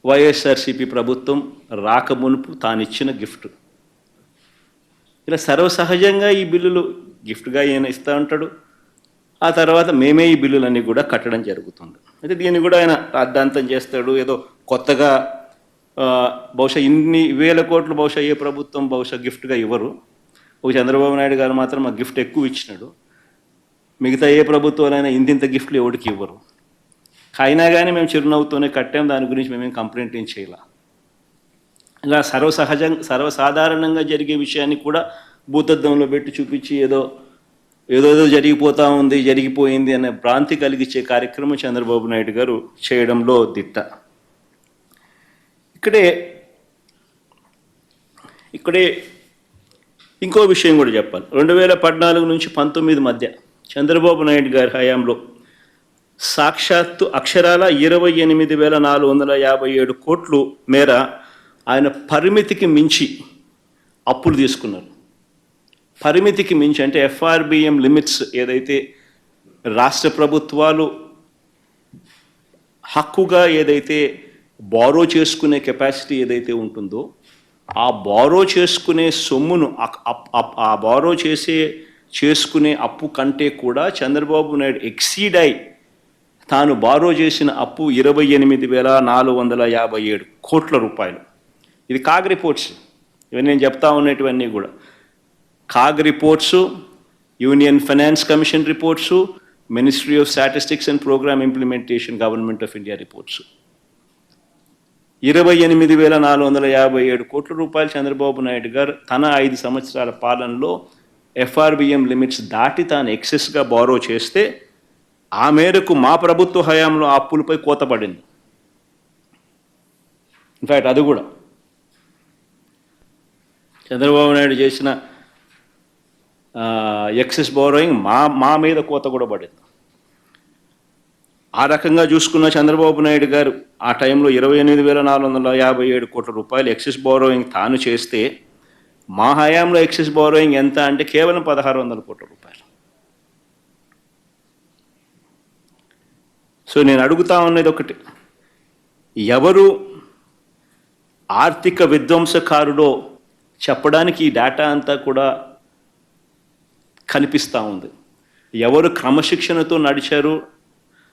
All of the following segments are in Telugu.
వైఎస్ఆర్సీపీ ప్రభుత్వం రాకమునుపు తానిచ్చిన గిఫ్ట్. ఇలా సర్వసహజంగా ఈ బిల్లులు గిఫ్ట్గా ఈయన ఇస్తూ ఉంటాడు. ఆ తర్వాత మేమే ఈ బిల్లులన్నీ కూడా కట్టడం జరుగుతుంది. అయితే దీన్ని కూడా ఆయన రాద్ధాంతం చేస్తాడు. ఏదో కొత్తగా బహుశా ఇన్ని వేల కోట్లు బహుశా ఏ ప్రభుత్వం బహుశా గిఫ్ట్గా ఇవ్వరు. ఒక చంద్రబాబు నాయుడు గారు మాత్రం ఆ గిఫ్ట్ ఎక్కువ ఇచ్చినాడు. మిగతా ఏ ప్రభుత్వాలైనా ఇంతింత గిఫ్ట్లు ఎవరికి ఇవ్వరు. అయినా కానీ మేము చిరునవ్వుతోనే కట్టాం, దాని గురించి మేమేం కంప్లైంట్ ఏం చేయాల. ఇలా సర్వసాధారణంగా జరిగే విషయాన్ని కూడా భూతద్దంలో పెట్టి చూపించి ఏదో జరిగిపోతూ ఉంది, జరిగిపోయింది అనే భ్రాంతి కలిగించే కార్యక్రమం చంద్రబాబు నాయుడు గారు చేయడంలో దిట్ట. ఇక్కడే ఇంకో విషయం కూడా చెప్పాలి. 2014 నుంచి 19 మధ్య చంద్రబాబు నాయుడు గారి హయాంలో సాక్షాత్తు అక్షరాల 28,457 కోట్లు మేర ఆయన పరిమితికి మించి అప్పులు తీసుకున్నారు. పరిమితికి మించి అంటే ఎఫ్ఆర్బిఎం లిమిట్స్ ఏదైతే రాష్ట్ర ప్రభుత్వాలు హక్కుగా ఏదైతే బారో చేసుకునే కెపాసిటీ ఏదైతే ఉంటుందో ఆ బారో చేసుకునే సొమ్మును ఆ బారో చేసుకునే అప్పు కంటే కూడా చంద్రబాబు నాయుడు ఎక్సీడ్ అయి తాను బారో చేసిన అప్పు 28,457 కోట్ల రూపాయలు. ఇది కాగ్ రిపోర్ట్స్. ఇవన్నీ నేను చెప్తా ఉన్నటువన్నీ కూడా CAG reports, Union Finance Commission reports, Ministry of Statistics and Programme Implementation Government of India reports. 28,457 కోట్ల రూపాయలు చంద్రబాబు నాయుడు గారు తన 5 సంవత్సరాల పాలనలో ఎఫ్ఆర్బిఎం లిమిట్స్ దాటి తాను ఎక్సెస్గా బారో చేస్తే ఆ మేరకు మా ప్రభుత్వ హయాంలో ఆ అప్పులపై కోత పడింది. ఇన్ఫ్యాక్ట్ అది కూడా చంద్రబాబు నాయుడు చేసిన ఎక్సెస్ బారోయింగ్ మా మీద కోత కూడా పడింది. ఆ రకంగా చూసుకున్న చంద్రబాబు నాయుడు గారు ఆ టైంలో 28,457 కోట్ల రూపాయలు ఎక్సెస్ బారోయింగ్ తాను చేస్తే మా హయాంలో ఎక్సెస్ బారోయింగ్ ఎంత అంటే కేవలం 1,600 కోట్ల రూపాయలు. సో నేను అడుగుతా ఉన్నది ఒకటి, ఎవరు ఆర్థిక విధ్వంసకారుడో చెప్పడానికి ఈ డేటా అంతా కూడా కనిపిస్తూ ఉంది. ఎవరు క్రమశిక్షణతో నడిచారు,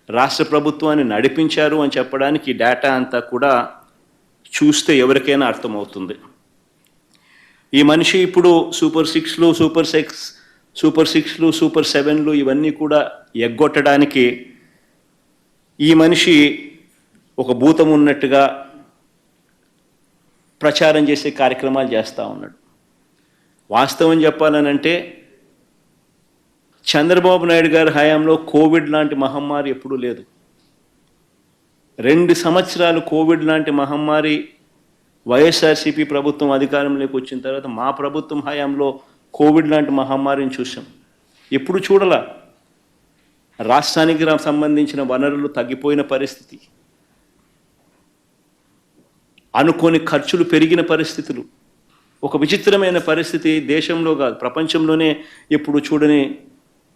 రాష్ట్ర ప్రభుత్వాన్ని నడిపించారు అని చెప్పడానికి ఈ డేటా అంతా కూడా చూస్తే ఎవరికైనా అర్థమవుతుంది. ఈ మనిషి ఇప్పుడు సూపర్ 6లు, సూపర్ 7లు ఇవన్నీ కూడా ఎగ్గొట్టడానికి ఈ మనిషి ఒక భూతం ఉన్నట్టుగా ప్రచారం చేసే కార్యక్రమాలు చేస్తూ ఉన్నాడు. వాస్తవం చెప్పాలనంటే చంద్రబాబు నాయుడు గారి హయాంలో కోవిడ్ లాంటి మహమ్మారి ఎప్పుడూ లేదు. 2 సంవత్సరాలు కోవిడ్ లాంటి మహమ్మారి వైఎస్ఆర్సీపీ ప్రభుత్వం అధికారంలోకి వచ్చిన తర్వాత మా ప్రభుత్వం హయాంలో కోవిడ్ లాంటి మహమ్మారిని చూసాం. ఎప్పుడు చూడాల. రాష్ట్రానికి సంబంధించిన వనరులు తగ్గిపోయిన పరిస్థితి, అనుకోని ఖర్చులు పెరిగిన పరిస్థితులు, ఒక విచిత్రమైన పరిస్థితి. దేశంలో కాదు ప్రపంచంలోనే ఎప్పుడు చూడని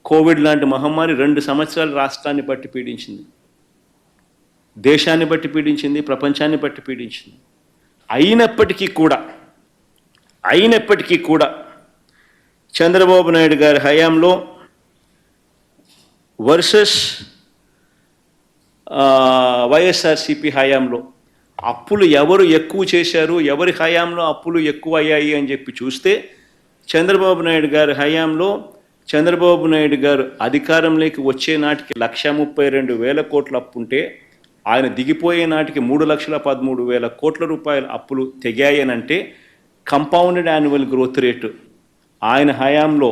కోవిడ్ లాంటి మహమ్మారి 2 సంవత్సరాలు రాష్ట్రాన్ని బట్టి పీడించింది, దేశాన్ని బట్టి పీడించింది, ప్రపంచాన్ని బట్టి పీడించింది. అయినప్పటికీ కూడా చంద్రబాబు నాయుడు గారి హయాంలో వర్సెస్ వైఎస్ఆర్సీపీ హయాంలో అప్పులు ఎవరు ఎక్కువ చేశారు, ఎవరి హయాంలో అప్పులు ఎక్కువ అయ్యాయి అని చెప్పి చూస్తే చంద్రబాబు నాయుడు గారి హయాంలో చంద్రబాబు నాయుడు గారు అధికారంలోకి వచ్చే నాటికి 1,32,000 కోట్ల అప్పు ఉంటే ఆయన దిగిపోయే నాటికి 3,13,000 కోట్ల రూపాయల అప్పులు తెగాయనంటే కంపౌండెడ్ యాన్యువల్ గ్రోత్ రేటు ఆయన హయాంలో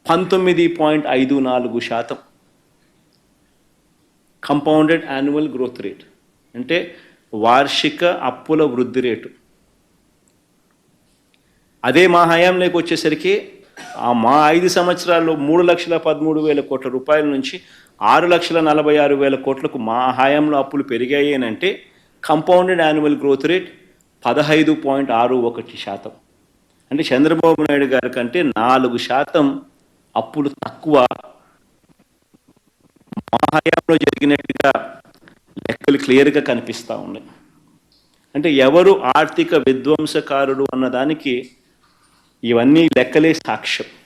19.54%. కంపౌండెడ్ యాన్యువల్ గ్రోత్ రేట్ అంటే వార్షిక అప్పుల వృద్ధి రేటు. అదే మా హయాంలోకి వచ్చేసరికి మా 5 సంవత్సరాల్లో 3,13,000 కోట్ల రూపాయల నుంచి 6,46,000 కోట్లకు మా హయాంలో అప్పులు పెరిగాయి అని అంటే కంపౌండెడ్ యాన్యువల్ గ్రోత్ రేట్ 15.61%. అంటే చంద్రబాబు నాయుడు గారి కంటే 4% అప్పులు తక్కువ మా హయాంలో జరిగినట్టుగా లెక్కలు క్లియర్గా కనిపిస్తూ ఉన్నాయి. అంటే ఎవరు ఆర్థిక విధ్వంసకారుడు అన్నదానికి ఇవన్నీ లెక్కలే సాక్ష్యం.